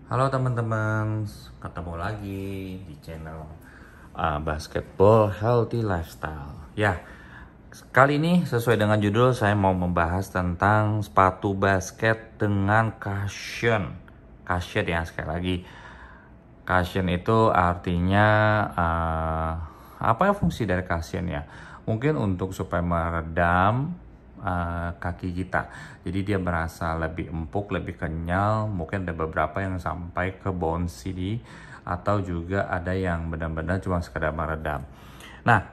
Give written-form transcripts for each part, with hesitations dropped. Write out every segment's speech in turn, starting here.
Halo teman-teman, ketemu lagi di channel Basketball Healthy Lifestyle. Ya, kali ini sesuai dengan judul saya mau membahas tentang sepatu basket dengan cushion. Cushion ya, sekali lagi. Cushion itu artinya apa ya fungsi dari cushion ya? Mungkin untuk supaya meredam kaki kita. Jadi dia merasa lebih empuk, lebih kenyal. Mungkin ada beberapa yang sampai ke bone city atau juga ada yang benar-benar cuma sekedar meredam. Nah,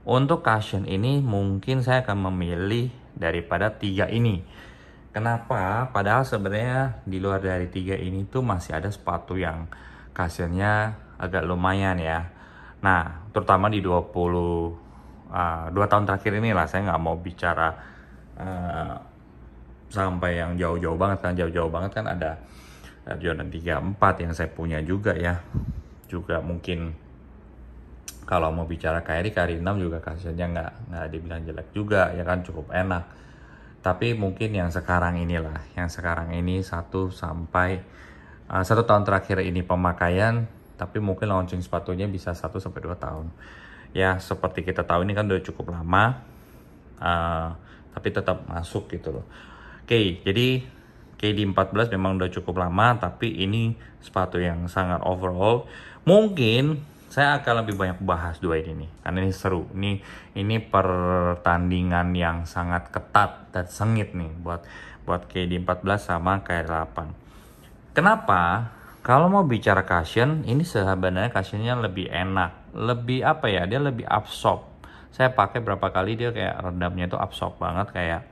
untuk cushion ini mungkin saya akan memilih daripada tiga ini. Kenapa? Padahal sebenarnya di luar dari tiga ini tuh masih ada sepatu yang cushionnya agak lumayan ya. Nah, terutama di 2 tahun terakhir ini lah, saya nggak mau bicara uh, sampai yang jauh-jauh banget kan. Jauh-jauh banget kan ada Jordan 34 yang saya punya juga ya. Juga mungkin kalau mau bicara KRI 6 juga cushionnya nggak dibilang jelek juga ya kan, cukup enak. Tapi mungkin yang sekarang inilah, yang sekarang ini 1 tahun terakhir ini pemakaian, tapi mungkin launching sepatunya bisa 1 sampai 2 tahun. Ya seperti kita tahu ini kan udah cukup lama, tapi tetap masuk gitu loh. Oke, jadi KD14 memang udah cukup lama, tapi ini sepatu yang sangat overall. Mungkin saya akan lebih banyak bahas dua ini nih, karena ini seru. Ini pertandingan yang sangat ketat dan sengit nih buat KD14 sama KR8. Kenapa? Kalau mau bicara cushion, ini sebenarnya cushionnya lebih enak, lebih apa ya? Dia lebih absorb. Saya pakai berapa kali dia kayak redamnya itu absorb banget, kayak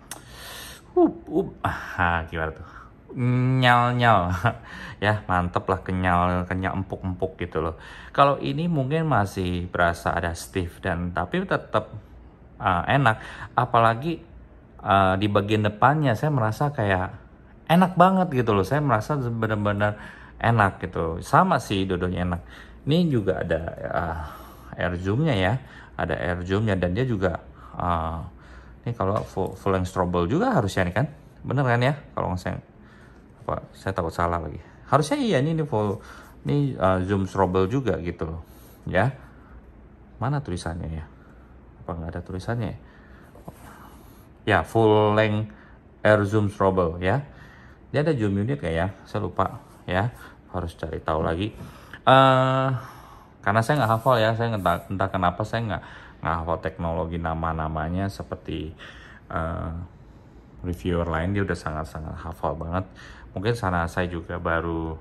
gimana tuh? Nyal ya, mantep lah, kenyal empuk gitu loh. Kalau ini mungkin masih berasa ada stiff dan tapi tetap enak, apalagi di bagian depannya saya merasa kayak enak banget gitu loh. Saya merasa benar-benar enak gitu, sama sih dua-duanya enak. Ini juga ada air zoomnya ya, ada air zoomnya, dan dia juga ini kalau full length stroble juga harusnya nih kan, bener kan ya? Kalau saya takut salah lagi, harusnya iya ini full, ini zoom stroble juga gitu loh ya. Mana tulisannya ya, apa nggak ada tulisannya ya? Ya full length air zoom stroble ya. Dia ada zoom unit kayak ya, saya lupa ya, harus cari tahu lagi. Karena saya nggak hafal ya, saya entah kenapa saya nggak hafal teknologi nama-namanya seperti reviewer lain. Dia udah sangat-sangat hafal banget. Mungkin sana saya juga baru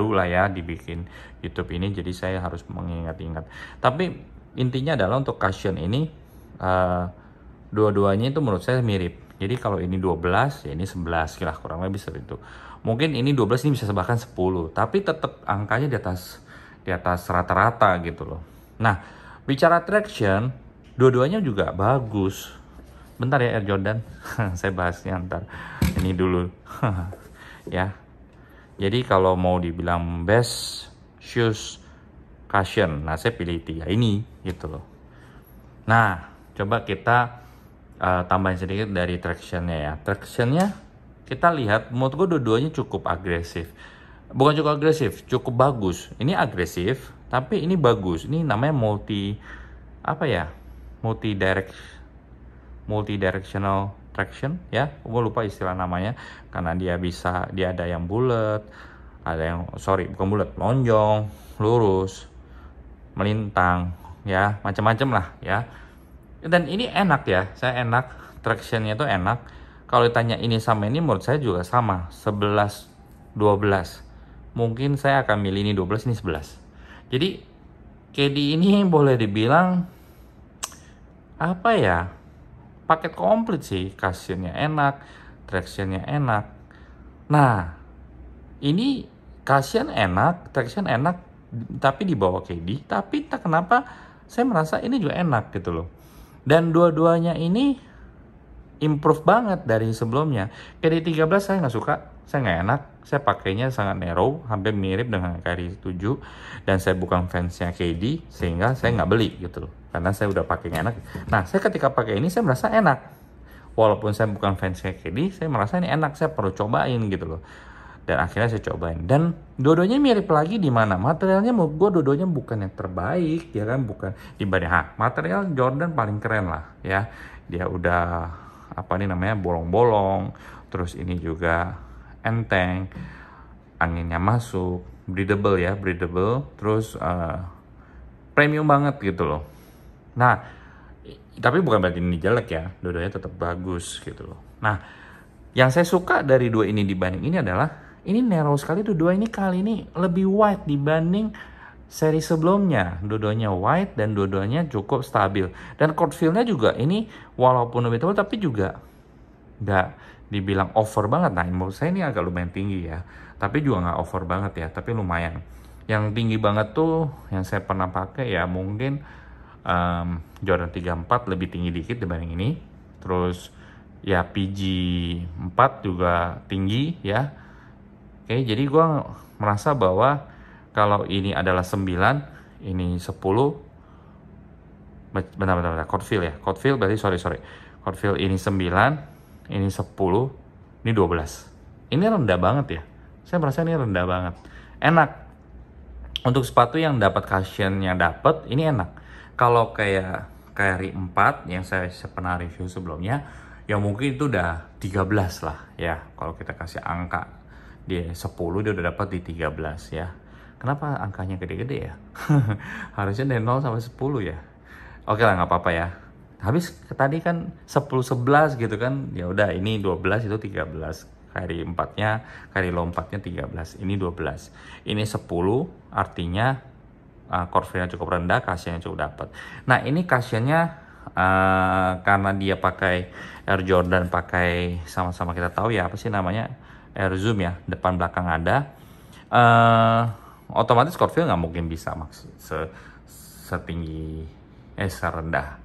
lah ya dibikin YouTube ini, jadi saya harus mengingat-ingat. Tapi intinya adalah untuk cushion ini dua-duanya itu menurut saya mirip. Jadi kalau ini 12 ya ini 11 lah, kurang lebih seperti itu. Mungkin ini 12, ini bisa bahkan 10, tapi tetap angkanya di atas rata-rata gitu loh. Nah, bicara traction, dua-duanya juga bagus. Bentar ya Air Jordan, saya bahasnya ntar. Ini dulu ya. Jadi kalau mau dibilang best shoes cushion, nah saya pilih tiga ini gitu loh. Nah, coba kita tambahin sedikit dari tractionnya ya. Tractionnya kita lihat, menurut gue dua-duanya cukup agresif. Bukan cukup agresif, cukup bagus. Ini agresif, tapi ini bagus. Ini namanya multi directional traction ya. Gue lupa istilah namanya, karena dia ada yang bulat, ada yang bukan bulat, lonjong, lurus, melintang ya, macam-macam lah ya. Dan ini enak ya, saya enak, tractionnya itu enak. Kalau ditanya ini sama ini, menurut saya juga sama, 11 12. Mungkin saya akan milih ini 12, ini 11. Jadi KD ini boleh dibilang apa ya, paket komplit sih. Cushionnya enak, tractionnya enak. Nah, ini cushion enak, traction enak, tapi di bawah KD. Tapi tak kenapa saya merasa ini juga enak gitu loh. Dan dua-duanya ini improve banget dari sebelumnya. KD13 saya nggak suka, saya nggak enak. Saya pakainya sangat narrow, hampir mirip dengan KD7. Dan saya bukan fansnya KD, sehingga saya nggak beli gitu loh. Karena saya udah pakai enak. Nah, saya ketika pakai ini saya merasa enak. Walaupun saya bukan fansnya KD, saya merasa ini enak, saya perlu cobain gitu loh. Dan akhirnya saya cobain, dan dua-duanya mirip lagi di mana materialnya. Menurut gue dua-duanya bukan yang terbaik ya kan, bukan dibanding material Jordan paling keren lah ya. Dia udah apa nih namanya, bolong-bolong, terus ini juga enteng, anginnya masuk, breathable ya, breathable, terus premium banget gitu loh. Nah, tapi bukan berarti ini jelek ya, dua-duanya tetap bagus gitu loh. Nah, yang saya suka dari dua ini dibanding ini adalah ini narrow sekali tuh, dua ini kali ini lebih wide dibanding seri sebelumnya. Dua-duanya wide dan dua-duanya cukup stabil. Dan court feel-nya juga ini walaupun lebih tebal tapi juga nggak dibilang over banget. Nah, menurut saya ini agak lumayan tinggi ya, tapi juga nggak over banget ya, tapi lumayan. Yang tinggi banget tuh yang saya pernah pakai ya mungkin Jordan 34 lebih tinggi dikit dibanding ini. Terus ya PG 4 juga tinggi ya. Oke, jadi gue merasa bahwa kalau ini adalah 9, ini 10. Bentar, court feel ya. Court feel berarti sorry. Court feel ini 9, ini 10, ini 12. Ini rendah banget ya. Saya merasa ini rendah banget. Enak. Untuk sepatu yang dapat cushionnya dapat, ini enak. Kalau kayak Kyrie 4 yang saya pernah review sebelumnya, ya mungkin itu udah 13 lah ya. Kalau kita kasih angka dia 10, dia udah dapat di 13 ya. Kenapa angkanya gede-gede ya? Harusnya dari 0 sampai 10 ya. Oke lah, nggak apa-apa ya. Habis tadi kan 10 11 gitu kan. Ya udah, ini 12 itu 13. Kari 4-nya, kari low 4-nya 13. Ini 12. Ini 10 artinya court feel-nya cukup rendah, cushionnya cukup dapat. Nah, ini cushionnya karena dia pakai Air Jordan, pakai sama-sama kita tahu ya apa sih namanya, Air Zoom ya, depan belakang ada. Otomatis court feel nggak mungkin bisa setinggi serendah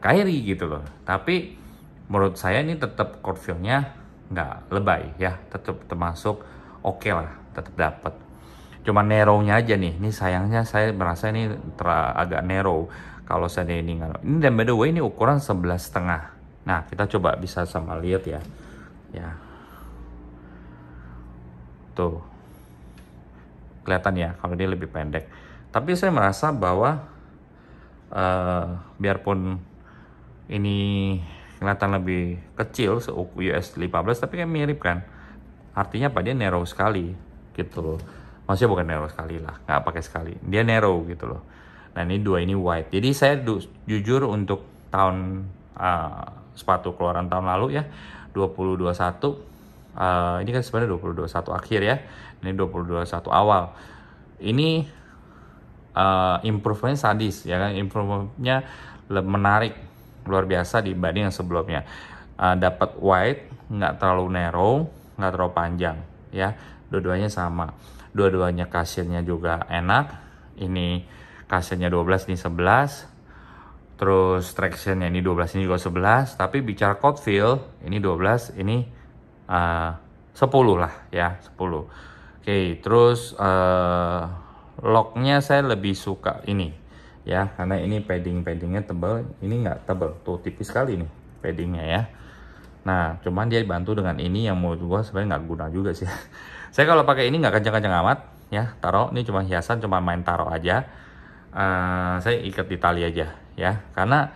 Kyrie gitu loh. Tapi menurut saya ini tetap court feel-nya nggak lebay ya, tetap termasuk oke lah, tetap dapat. Cuma narrow-nya aja nih. Ini sayangnya saya merasa ini agak narrow. Kalau saya ini nggak. Ini dan by the way ini ukuran 11,5. Nah, kita coba bisa sama lihat ya. Ya. Tuh. Kelihatan ya kalau dia lebih pendek. Tapi saya merasa bahwa biarpun ini kelihatan lebih kecil US 15, tapi kan mirip kan. Artinya apa, dia narrow sekali gitu loh. Maksudnya bukan narrow sekali lah, nggak pakai sekali. Dia narrow gitu loh. Nah, ini dua ini wide. Jadi saya jujur untuk tahun sepatu keluaran tahun lalu ya, 2021. Ini kan sebenarnya 2021 akhir ya. Ini 2021 awal. Ini improve-nya sadis ya kan. Improve-nya menarik, luar biasa dibanding yang sebelumnya. Dapat wide, nggak terlalu narrow, nggak terlalu panjang ya. Dua-duanya sama. Dua-duanya cushionnya juga enak. Ini cushionnya 12, ini 11. Terus tractionnya ini 12, ini juga 11. Tapi bicara court feel, ini 12, ini 10 lah ya, 10. Oke, terus locknya saya lebih suka ini ya, karena ini paddingnya tebal, ini nggak tebal tuh, tipis sekali nih paddingnya ya. Nah, cuman dia dibantu dengan ini yang menurut gua sebenarnya nggak guna juga sih. Saya kalau pakai ini nggak kencang-kencang amat ya, taruh ini cuma hiasan, cuma main taruh aja. Saya ikat di tali aja ya, karena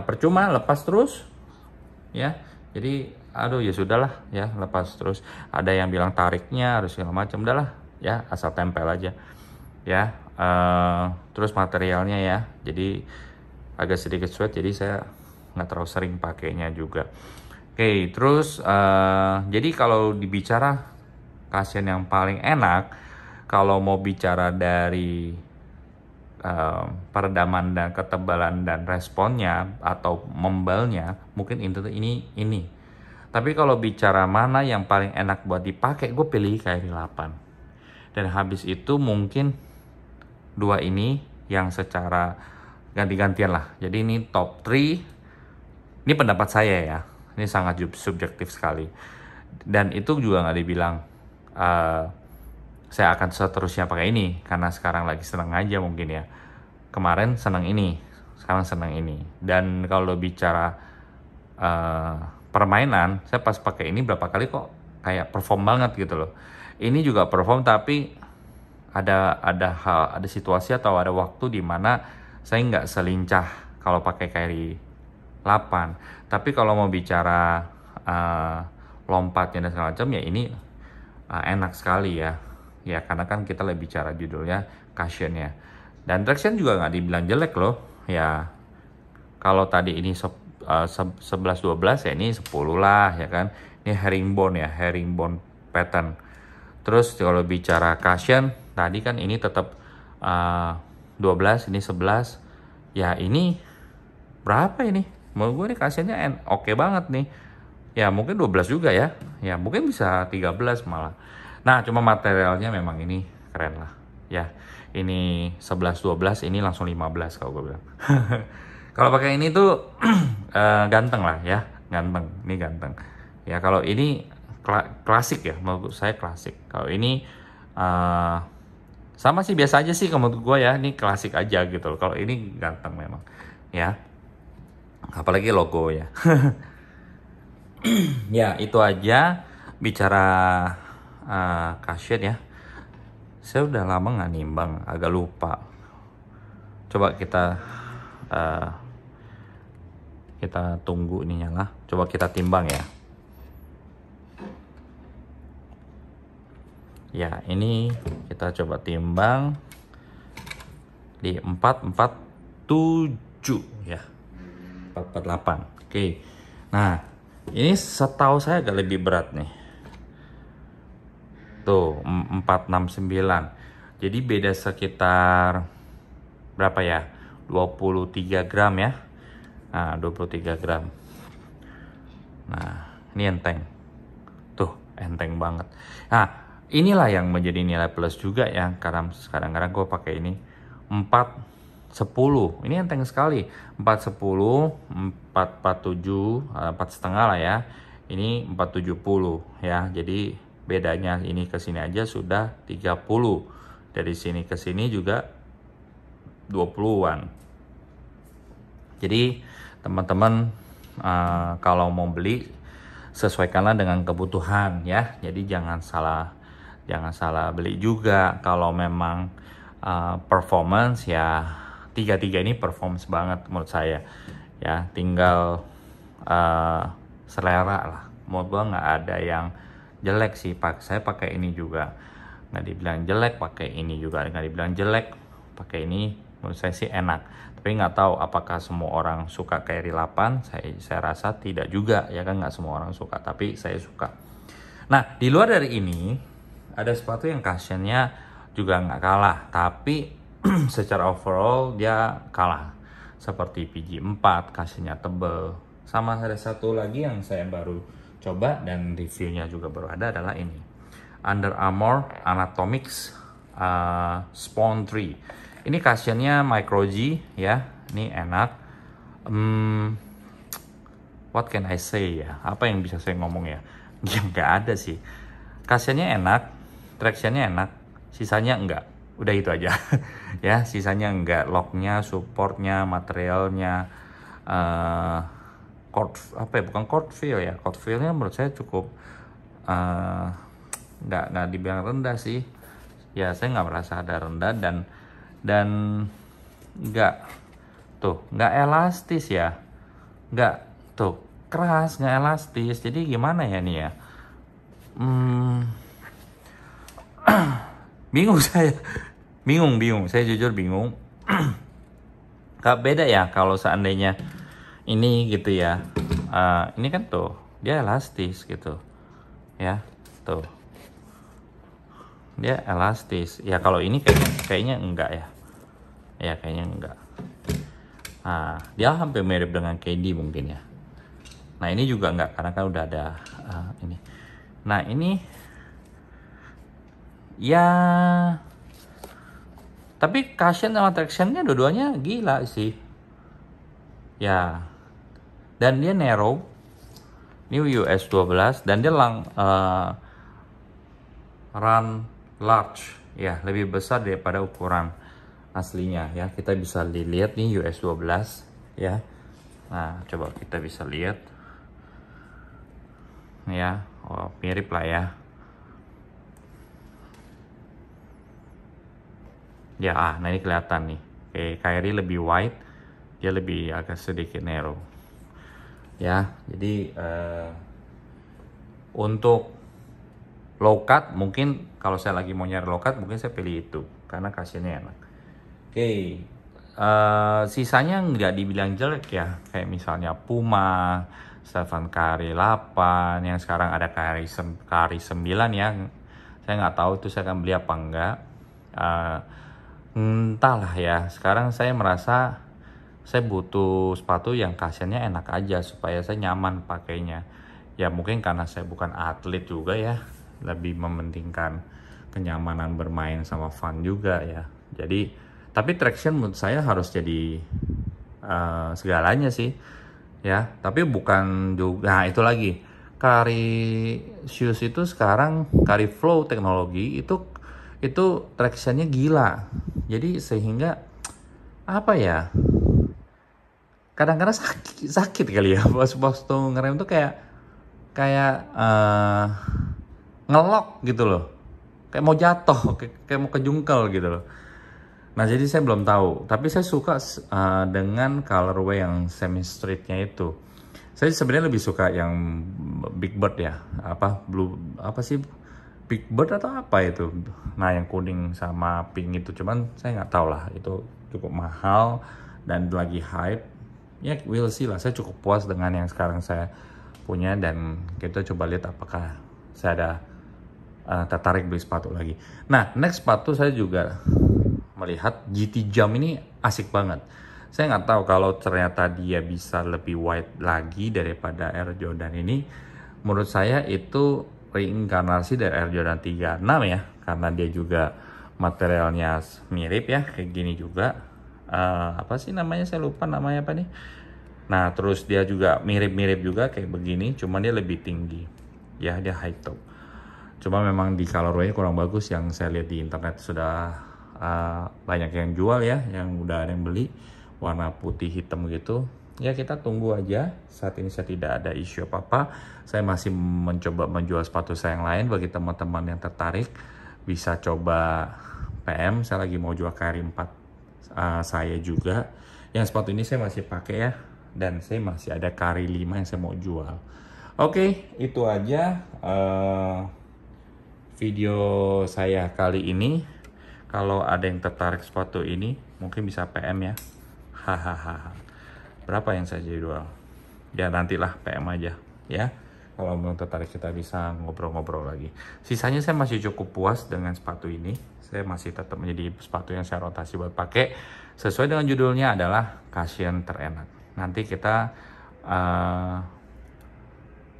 percuma lepas terus ya. Jadi aduh ya sudahlah ya, lepas terus. Ada yang bilang tariknya harus segala macam, udahlah ya, asal tempel aja ya. Terus materialnya ya, jadi agak sedikit sweat, jadi saya nggak terlalu sering pakainya juga. Oke, terus jadi kalau dibicara cushion yang paling enak, kalau mau bicara dari peredaman dan ketebalan dan responnya atau membalnya, mungkin ini. Tapi kalau bicara mana yang paling enak buat dipakai, gue pilih Kyrie 8. Dan habis itu mungkin dua ini yang secara ganti-gantian lah. Jadi ini top 3. Ini pendapat saya ya. Ini sangat subjektif sekali. Dan itu juga nggak dibilang saya akan seterusnya pakai ini, karena sekarang lagi seneng aja mungkin ya. Kemarin seneng ini, sekarang seneng ini. Dan kalau bicara permainan, saya pas pakai ini berapa kali kok kayak perform banget gitu loh. Ini juga perform, tapi ada situasi atau ada waktu di mana saya nggak selincah kalau pakai carry 8. Tapi kalau mau bicara lompatnya dan segala macam ya ini enak sekali ya. Ya karena kan kita lebih bicara judulnya cushion ya. Dan traction juga nggak dibilang jelek loh. Ya kalau tadi ini 11-12 ya ini 10 lah ya kan. Ini herringbone ya, herringbone pattern. Terus kalau bicara cushion tadi kan ini tetap 12, ini 11. Ya ini berapa ini? Menurut gue nih cushionnya oke banget nih. Ya mungkin 12 juga ya. Ya mungkin bisa 13 malah. Nah cuma materialnya memang ini keren lah. Ya ini 11-12, ini langsung 15 kalau gue bilang. Kalau pakai ini tuh ganteng lah ya. Ganteng, ini ganteng. Ya kalau ini klasik ya, menurut saya klasik. Kalau ini sama sih, biasa aja sih menurut gue ya. Ini klasik aja gitu loh. Kalau ini ganteng memang ya. Apalagi logo ya. Ya itu aja bicara cushion ya. Saya udah lama nggak nimbang, agak lupa. Coba kita tunggu ini nyala. Coba kita timbang ya. Ya ini kita coba timbang di 447 ya. 448. Oke. Nah ini setahu saya agak lebih berat nih. Tuh 469. Jadi beda sekitar berapa ya? 23 gram ya. Nah 23 gram. Nah ini enteng. Tuh enteng banget. Nah inilah yang menjadi nilai plus juga ya. Karena kadang-kadang gue pakai ini 410. Ini enteng sekali. 410, 447, 4,5 lah ya. Ini 470 ya. Jadi bedanya ini ke sini aja sudah 30. Dari sini ke sini juga 20-an. Jadi teman-teman kalau mau beli sesuaikanlah dengan kebutuhan ya. Jadi jangan salah beli juga. Kalau memang performance ya, tiga-tiga ini performance banget menurut saya ya. Tinggal selera lah. Menurut gua nggak ada yang jelek sih. Saya pakai ini juga nggak dibilang jelek, pakai ini juga nggak dibilang jelek, pakai ini menurut saya sih enak. Tapi nggak tahu apakah semua orang suka carry 8. Saya rasa tidak juga ya kan, nggak semua orang suka, tapi saya suka. Nah di luar dari ini ada sepatu yang cushionnya juga nggak kalah, tapi secara overall dia kalah. Seperti PG4, cushionnya tebel. Sama ada satu lagi yang saya baru coba dan reviewnya juga baru ada adalah ini, Under Armour Anatomics Spawn 3. Ini cushionnya Micro G ya, ini enak. What can I say ya? Apa yang bisa saya ngomong ya? Ya nggak ada sih. Cushionnya enak, tractionnya enak, sisanya enggak. Udah itu aja. Ya, sisanya enggak. Locknya, supportnya, materialnya, bukan cord feel ya. Cord feelnya menurut saya cukup nggak dibilang rendah sih. Ya saya nggak merasa ada rendah, dan nggak elastis ya, nggak keras, nggak elastis. Jadi gimana ya nih ya, bingung saya, bingung saya jujur bingung. Gak beda ya kalau seandainya ini gitu ya, ini kan dia elastis gitu ya, dia elastis ya. Kalau ini kayaknya enggak ya kayaknya enggak. Nah dia hampir mirip dengan KD mungkin ya. Nah ini juga enggak, karena kan udah ada ini. Nah ini ya, tapi cushion sama tractionnya dua-duanya gila sih ya. Dan dia narrow, ini US 12, dan dia run large ya, lebih besar daripada ukuran aslinya ya. Kita bisa dilihat nih US 12 ya. Nah coba kita bisa lihat ya, Oh, mirip lah ya. Ya, nah ini kelihatan nih. Oke, Kyrie lebih wide, dia lebih agak sedikit narrow. Ya, jadi untuk low cut mungkin kalau saya lagi mau nyari low cut mungkin saya pilih itu karena cushion-nya enak. Oke, sisanya nggak dibilang jelek ya, kayak misalnya Puma, Stephen Curry 8, yang sekarang ada Curry 9 ya. Saya nggak tahu itu saya akan beli apa enggak. Entahlah ya, sekarang saya merasa saya butuh sepatu yang cushionnya enak aja supaya saya nyaman pakainya. Ya mungkin karena saya bukan atlet juga ya, lebih mementingkan kenyamanan bermain sama fun juga ya. Jadi tapi traction menurut saya harus jadi segalanya sih ya. Tapi bukan juga, nah itu lagi Curry shoes itu sekarang Curry Flow teknologi itu tractionnya gila. Jadi sehingga apa ya, kadang-kadang sakit kali ya pas tuh ngerem tuh kayak kayak ngelok gitu loh, kayak mau jatuh, kayak mau kejungkel gitu loh. Nah jadi saya belum tahu, tapi saya suka dengan colorway yang semi streetnya itu. Saya sebenarnya lebih suka yang Big Bird ya, apa blue apa sih, Big Bird atau apa itu. Nah yang kuning sama pink itu, cuman saya nggak tahu lah, itu cukup mahal dan lagi hype. Ya we'll see lah, saya cukup puas dengan yang sekarang saya punya dan kita coba lihat apakah saya ada tertarik beli sepatu lagi. Nah next sepatu saya juga melihat GT Jump ini asik banget. Saya nggak tahu kalau ternyata dia bisa lebih wide lagi daripada Air Jordan ini. Menurut saya itu reinkarnasi dari Air Jordan 36 ya, karena dia juga materialnya mirip ya, kayak gini juga. Apa sih namanya, saya lupa namanya apa nih. Nah terus dia juga mirip-mirip juga kayak begini, cuman dia lebih tinggi ya, dia high top. Cuma memang di colorway kurang bagus, yang saya lihat di internet sudah banyak yang jual ya, yang udah ada yang beli warna putih hitam gitu. Ya kita tunggu aja, saat ini saya tidak ada isu apa-apa. Saya masih mencoba menjual sepatu saya yang lain. Bagi teman-teman yang tertarik bisa coba PM, saya lagi mau jual Curry 4 saya juga. Yang sepatu ini saya masih pakai ya, dan saya masih ada Curry 5 yang saya mau jual. Oke, itu aja video saya kali ini. Kalau ada yang tertarik sepatu ini mungkin bisa PM ya. Hahaha. Berapa yang saya jual? Ya nantilah PM aja ya. Kalau belum tertarik kita bisa ngobrol-ngobrol lagi. Sisanya saya masih cukup puas dengan sepatu ini. Saya masih tetap menjadi sepatu yang saya rotasi buat pakai. Sesuai dengan judulnya adalah cushion terenak. Nanti kita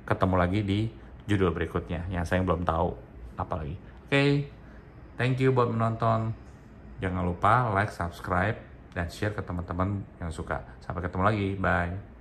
ketemu lagi di judul berikutnya yang saya belum tahu apa lagi. Oke, thank you buat menonton. Jangan lupa like, subscribe, dan share ke teman-teman yang suka. Sampai ketemu lagi, bye.